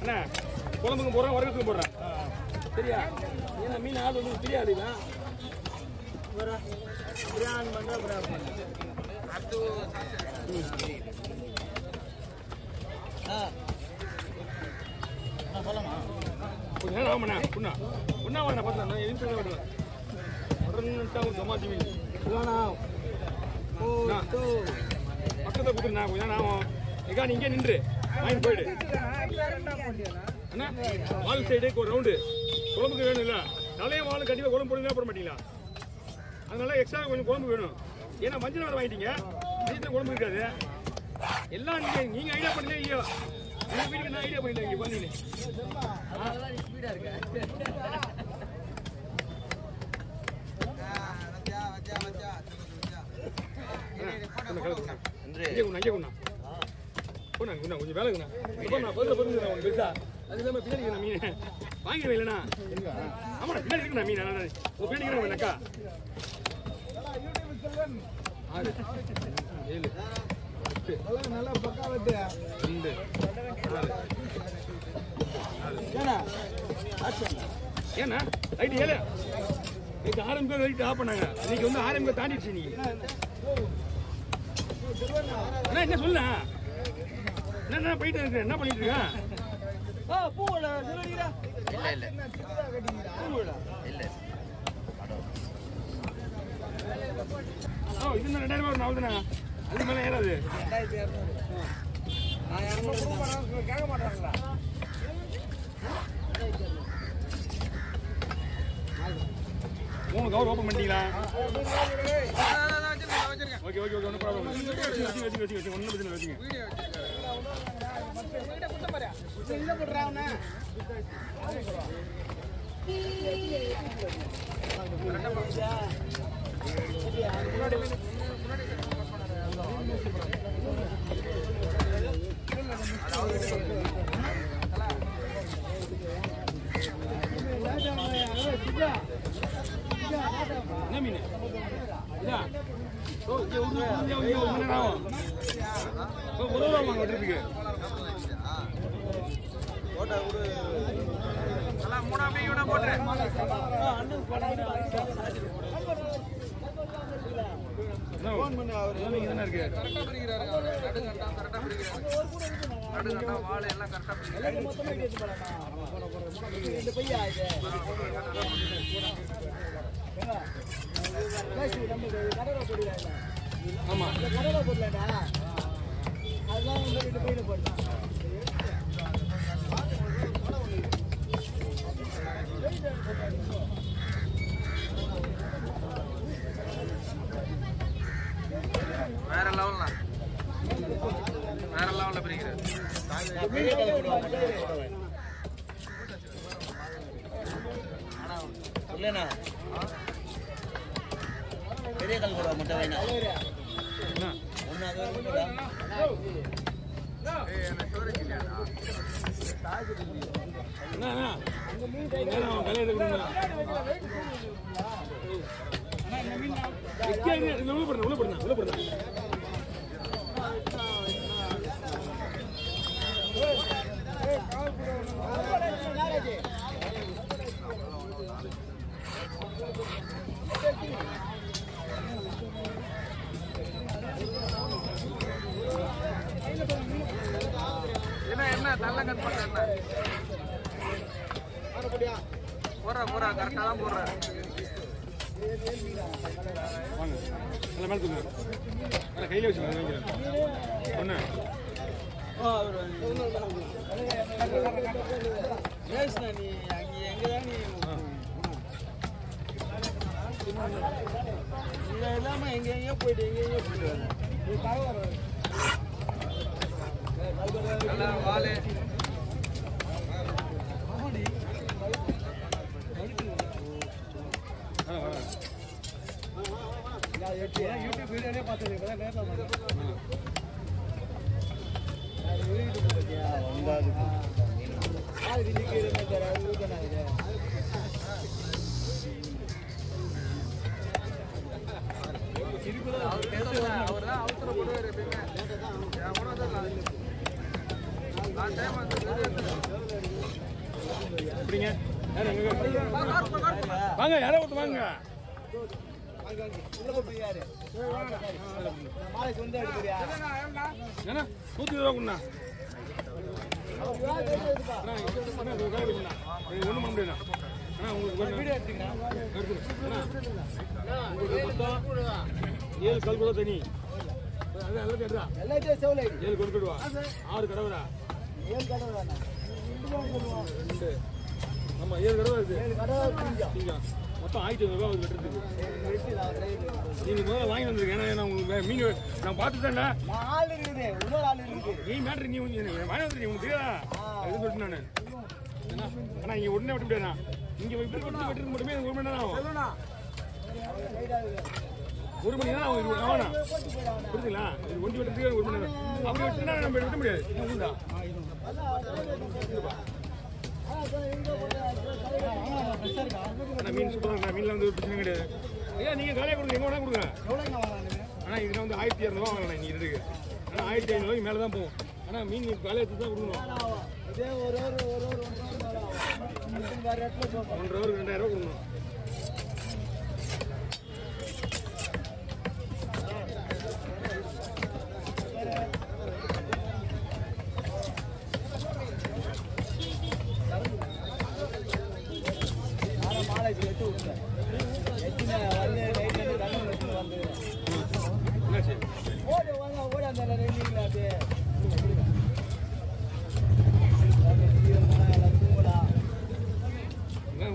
அண்ணா குழம்புக்கு போடுறேன் வரகத்துக்கு போடுறேன் சரியா ஏன்னா மீன் ஆள் வந்து தெரியாதுண்ணா கொஞ்ச நேரம் ஆமாண்ணா புண்ணா புண்ணா வாண்ணா பார்த்தா எதுவும் விடுவேன் ஜமாத்தி மீன் பக்கத்தில் கொடுத்துருண்ணா கொஞ்ச நேரம் ஆகும் எங்கா நீ இங்கே நின்று வாங்கிட்டு போயிடு அண்ணா வால் சைடு ஒரு ரவுண்டு குழம்புக்கு வேணும் இல்லை தலையும் வாழும் கண்டிப்பாக குழம்பு போடுங்க போட மாட்டீங்களா அதனால எக்ஸ்ட்ரா கொஞ்சம் குழம்பு வேணும் ஏன்னா மஞ்சள் வேறு வாங்கிட்டீங்க வீட்டில் குழம்பு இருக்காது எல்லாம் நீங்கள் ஐடியா பண்ணுங்க ஐயோ எங்கள் வீட்டுக்கு நான் ஐடியா பண்ணிட்டேன் இங்கே பண்ணீங்க கொஞ்சம் வேலைங்கண்ணா பெருசா அது இல்லாமல் பின்னாடி மீன் வாங்கிடுவேன் இல்லைண்ணா ஆமாண்ணா பின்னாடி இருக்குண்ணா மீன் பின்னாடி அக்கா 6 7 8 நல்லா பக்கா வெட்டு 2 ஏண்ணா ரைட்டு 7 இன்னைக்கு 6 பேர் ரைட்டு ஆஃப் பண்ணாங்க இன்னைக்கு வந்து 6 பேர் தாண்டிடுச்சு நீ அண்ணா என்ன சொல்லுண்ணா என்ன போயிட்டு இருக்கேன் என்ன பண்ணிட்டு இருக்கேன் இது 2000 ரூபாய் ஆகுதுண்ணா அது மேலே ஏறாது கேட்க மாட்டாங்களா கவர் ஓப்பன் பண்ணிட்டீங்களா ஓகே ஓகே ஓகே ஒன்றும் ப்ராப்ளம் வச்சுங்க ஒன்றும் பிரச்சனை வச்சுங்க என்ன மீன் இதா உதவுவாங்க ட்ரிப்புக்கு ஆமா வேற லெவல்ல பிரிக்கிறார் இல்லைண்ணா பெரிய கல் கூட முட்டை வேணாம் என்ன தள்ள கட் பண்ண போறா கரெக்டா தான் போடுற கையில வச்சுக்கோங்க நீ எங்கதான் நீ இல்லாம எங்கெங்கயோ போயிட்டு வாழை யூடியூப் வீடியோலே பார்த்தது நேரில் அவர் தான் அவசரப்படுவார் எப்பயுமே. என் கூட தான் லாஸ்ட் டைம் வந்து எப்படிங்க வாங்க யாரோ ஒருத்தர் வாங்க ஏன்னா 120 ரூபா கொடுண்ணா ஒன்றும் பண்ண முடியாதுண்ணா அண்ணா உங்களுக்கு வீடியோ எடுத்துக்கிறேன் மொத்தம் 7 கல் கூட தனி 7 கொடுத்துடுவா 6 கடவுரா 2 ஆமா 7 கடவுரா இருக்கு மொத்தம் 1500 ரூபா வெட்டுறதுக்கு நீங்க முதல்ல வாங்கி வந்திருக்கேன். ஏன்னா உங்களுக்கு மீன் நான் பார்த்துட்டேன்டா நீ மேட்ரு நீ வாங்கி வந்துருக்கீங்க உங்களுக்கு தெரியாதா எதுவும் சொல்லிட்டு நான் ஆனா இங்க உடனே வெட்ட முடியாதா இங்க வெட்டுறது மட்டுமே 1 மணி நேரம் ஆகும் 1 மணி நேரம் ஆகும் ஆனா புரியுதுங்களா இது ஒண்டி வெட்டுறதுக்கு 1 மணி நேரம் அப்படி வெட்டினா நம்ம வெட்ட முடியாது உண்டா மீன் சூப்பராக மீன்ல வந்து பிரச்சனை கிடையாது. ஐயா நீங்க காலையாக கொடுங்க எங்க வேணா கொடுங்க ஆனா இதுல வந்து 1200 ரூபா வாங்கலாம் நீங்க இதுக்கு ஆனா 1500 ரூபாய்க்கு மேல தான் போகும். ஆனா மீன் காலையை தான் கொடுக்கணும் 1 ஹவருக்கு 2000 ரூபா கொடுக்கணும்.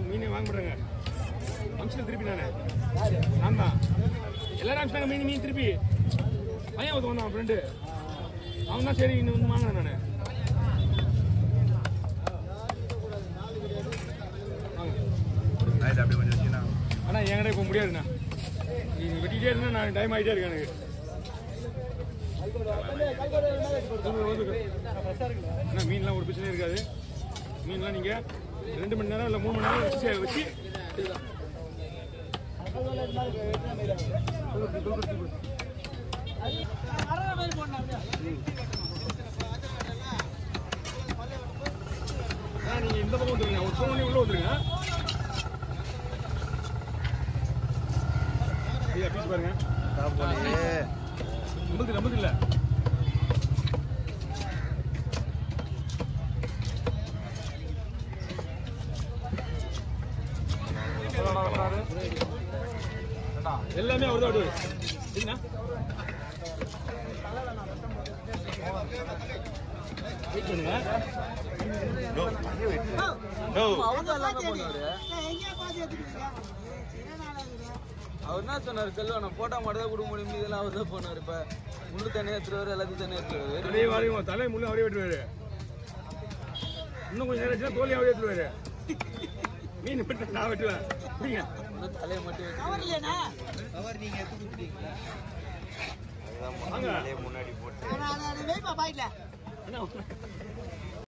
மீனே வாங்க மாட்டாங்க அம்சம் திருப்பி நானே நான் தான் எல்லாரும் அம்சாங்க மீன் திருப்பி பையன் ஒருத்த வந்தான் ஃப்ரெண்டு அவன் தான் சரி இன்னும் வந்து வாங்கினேன் நான் ஆனா என்கிட்ட இப்போ முடியாதுண்ணா நீங்க வெட்டிட்டே இருந்தா நான் டைம் ஆகிட்டே இருக்கேன் எனக்கு மீன்லாம் ஒரு பிரச்சனையும் இருக்காது. மீன்லாம் நீங்க 2 மணி நேரம் இல்லை 3 மணி நேரம் வச்சு நீங்க இந்த பக்கம் வந்துருங்க ஒரு 4 மணி உள்ள வந்துருங்க. ஐயா பீஸ் பாருங்க நம்பது இல்ல எல்லாமே அவர் தான் விடுவாரு என்ன அவர் என்ன சொன்னார் செல்வா போட்டா மட்டும் தான் கொடுக்க முடியும் இதெல்லாம் அவர் தான் போனார். இப்ப முள்ளு தனியாக எடுத்துருவாரு எல்லாத்தையும் தனியாக எடுத்துருவாரு தலை முள்ளு அவரே வெட்டுவாரு இன்னும் கொஞ்சம் நேரம் தோல்வி அவரே எடுத்துருவாரு மீன் வெட்ட நான் வெட்டுவேன் தலையை மட்டும் முன்னாடி போட்டு